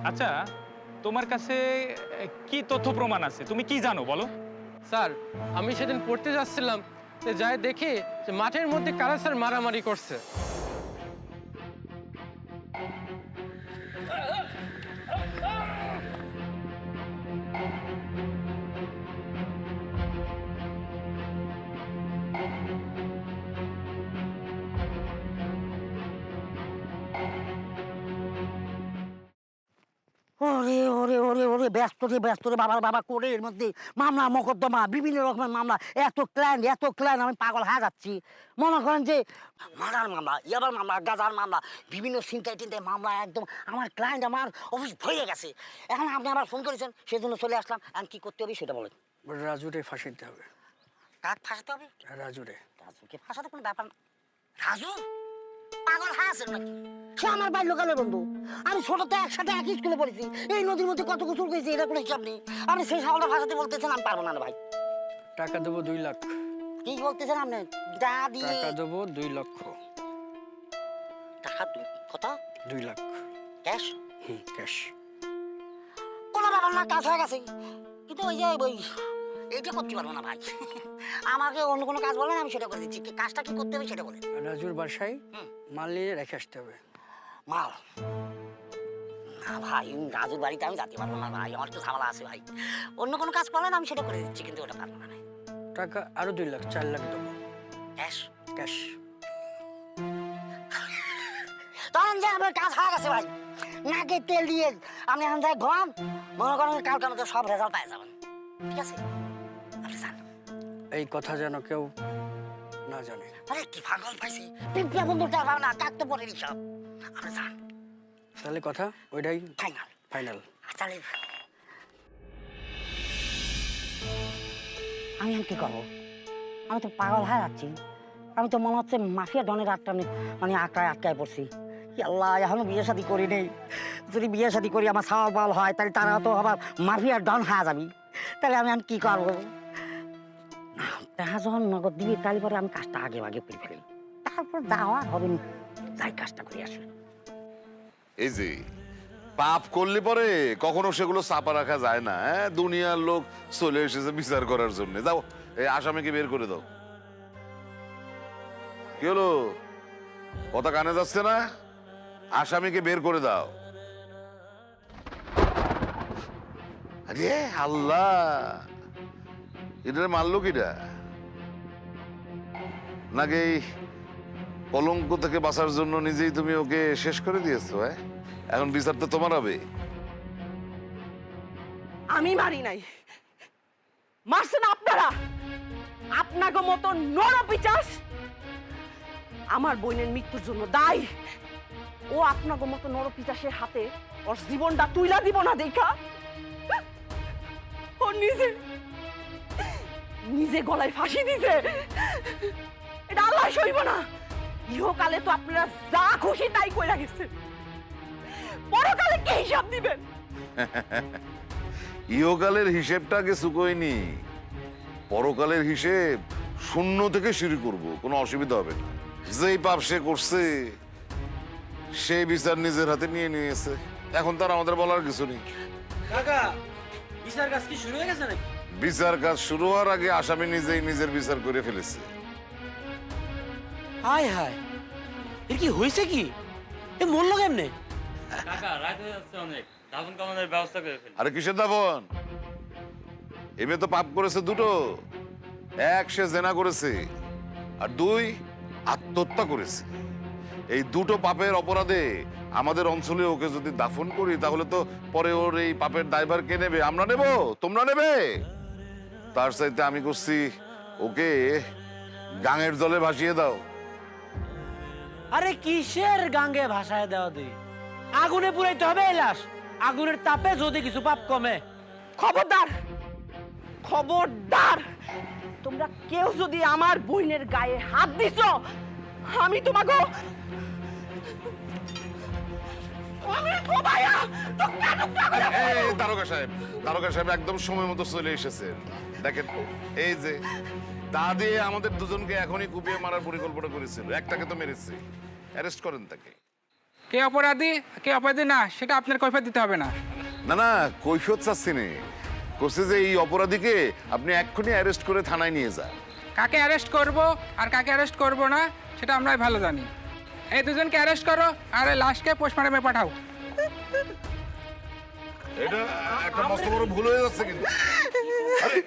আচ্ছা, তোমার কাছে কি তথ্য প্রমাণ আছে? তুমি কি জানো বলো? স্যার, আমি সেদিন পড়তে যাচ্ছিলাম, যাই দেখি যে মাঠের মধ্যে কারা স্যার মারামারি করছে। ওরে ওরে ওরে ওরে ব্যস্ত রে বাবার বাবা করে এর মধ্যে মামলা মোকদ্দমা বিভিন্ন রকমের মামলা, এত ক্লায়েন্ট আমি পাগল হয়ে যাচ্ছি। মনে করেন যে মারার মামলা, ইয়াবার মামলা, গাজার মামলা, বিভিন্ন চিন্তায় টিন্তায় মামলা, একদম আমার ক্লায়েন্ট আমার অফিস ভরে গেছে। এখন আপনি আবার ফোন করেছেন, সেই জন্য চলে আসলাম। এখন কি করতে হবে সেটা বলেন। রাজুরে ফাঁসি দিতে হবে। কাক ফাঁসাতে হবে? রাজুরে। রাজুকে ফাঁসাতে কোনো ব্যাপার না। রাজু পাগল হয়ে আছেন নাকি? সে আমার বাল্যকালের বন্ধু। আমি ছোটতে একসাথে এক স্কুলে পড়েছি। এই নদীর মধ্যে কত গোসল করেছি, এটা কোনো হিসাব নেই। আপনি সেই সাগরটা ভাষাতে বলতেছেন আমি পারবো না ভাই। টাকা দেবো 2 লাখ। কি বলতেছেন আপনি? টাকা দেবো 2 লক্ষ। টাকা কত? 2 লাখ ক্যাশ? ক্যাশ। কোনো ব্যাপার না, কাজ হয়ে গেছে। কিন্তু ওই যে ওই এইটা করতে পারবো না ভাই। আমাকে অন্য কোনো কাজ বলেন, আমি সেটা করে দিচ্ছি। কাজটা কি করতে হবে সেটা বলেন। রাজুর বাসায় মাল নিয়ে রেখে আসতে হবে। মাল? না ভাই, রাজুর বাড়িতে আমি যেতে পারবো না ভাই, আমার তো ঝামেলা আছে ভাই। অন্য কোনো কাজ বলেন, আমি সেটা করে দিচ্ছি, কিন্তু ওটা পারবো না। টাকা আরো 2 লাখ, 4 লাখ দেবো ক্যাশ? ক্যাশ। তখন যে আমার কাজ হয়ে গেছে ভাই, নাকে তেল দিয়ে আপনি এখন যাই ঘুমান। মনে করেন কালকে আমাদের সব রেজাল্ট পাই যাবেন, ঠিক আছে? আপনি যান। এই কথা যেন কেউ না জানে। আরে কি পাগল পাইছি, পিঁপড়া বন্ধুটা পাবে না, কাক তো পরে সব। আপনি যান। তাহলে কথা ওইটাই ফাইনাল? ফাইনাল। তাহলে আমি এখন কি করবো? আমি তো পাগল হয়ে যাচ্ছি। আমি তো মনে হচ্ছে মাফিয়া ডনের মানে আটকায় পড়ছি। আল্লাহ, এখনো বিয়ে শাদী করি নেই। যদি বিয়ে শাদী করি আমার ছাওয়া পাল হয়, তাহলে তারা তো আবার মাফিয়ার ডন হয়ে যাবি। তাহলে আমি এখন কি করবো? টাকা যখন নগদ দিবি, তাহলে পরে আমি কাজটা আগে করে ফেলি, তারপর যাওয়া হবে। যাই কাজটা করে আসি। এই যে পাপ করলে পরে কখনো সেগুলো চাপা রাখা যায় না। হ্যাঁ, দুনিয়ার লোক চলে এসেছে বিচার করার জন্য। যাও, এই আসামিকে বের করে দাও। কি হলো, কথা কানে যাচ্ছে না? আসামিকে বের করে দাও। আরে আল্লাহ, এটা মারলো কিটা? নাকি এই কলঙ্ক থেকে বাঁচার জন্য নিজেই তুমি ওকে শেষ করে দিয়েছো? হ্যাঁ, এখন বিচার তো তোমার হবে। আমি মারি নাই, মারছেন আপনারা। আপনাকে মতো নরপিচাস আমার বোনের মৃত্যুর জন্য দায়ী। ও আপনাকে মতো নরপিচাসের হাতে ওর জীবনটা তুইলা দিব না দেখা ও নিজে গলায় ফাঁসি দিছে। এটা আল্লাহ সইব না। ইহকালে তো আপনারা যা খুশি তাই কইরা গেছেন, পরকালে কি হিসাব দিবেন? ইহকালের হিসেবটা আগে চুকোয়নি, পরকালের হিসেব শূন্য থেকে শুরু করব, কোনো অসুবিধা হবে না। যেই পাপ সে করছে সেই বিচার নিজের হাতে নিয়ে নিয়েছে, এখন তার আমাদের বলার কিছু নেই। কাকা, বিচার কাজ কি শুরু হয়ে গেছে নাকি? বিচার কাজ শুরু হওয়ার আগে আসামি নিজেই নিজের বিচার করে ফেলেছে। হায় হায়, এর কি হয়েছে? কি এ মরলো কেমনে? কাকা, রাত হয়ে যাচ্ছে অনেক, দাফন কামানোর ব্যবস্থা করে ফেলি। আরে কিসের দাফন? এ মেয়ে তো পাপ করেছে দুটো। এক, সে জেনা করেছে, আর 2, আত্মহত্যা করেছে। এই দুটো পাপের অপরাধে আমাদের অঞ্চলে ওকে যদি দাফন করি, তাহলে তো পরে ওর এই পাপের দায়ভার কে নেবে? আমরা নেব? তোমরা নেবে? তার চাইতে আমি করছি ওকে গাঙের জলে ভাসিয়ে দাও। আরে কিসের গাঙ্গে ভাসায় দেওয়া দিই? আগুনে পুরাইতে হবে এই লাশ। আগুনের তাপে যদি কিছু পাপ কমে। খবরদার, খবরদার, তোমরা কেউ যদি আমার বোনের গায়ে হাত দিছো, আমি তোমাকে দারোগা সাহেব একদম সময় মতো চলে এসেছেন। দেখেন, এই যে তা দিয়ে আমাদের দুজনকে এখনই কুপিয়ে মারার পরিকল্পনা করেছিল, একটাকে তো মেরেছে। অ্যারেস্ট করেন তাকে। কে অপরাধী কে অপরাধী না সেটা আপনার কৈফিয়ত দিতে হবে না। না না কৈফিয়ত চাচ্ছি নে, করছে যে এই অপরাধীকে আপনি এক্ষুনি অ্যারেস্ট করে থানায় নিয়ে যান। কাকে অ্যারেস্ট করব আর কাকে অ্যারেস্ট করব না সেটা আমরাই ভালো জানি। এই দুজনকে অ্যারেস্ট করো আর এই লাশকে পোস্টমর্টমে পাঠাও। এটা একটা মস্ত বড় ভুল হয়ে যাচ্ছে কিন্তু। আরে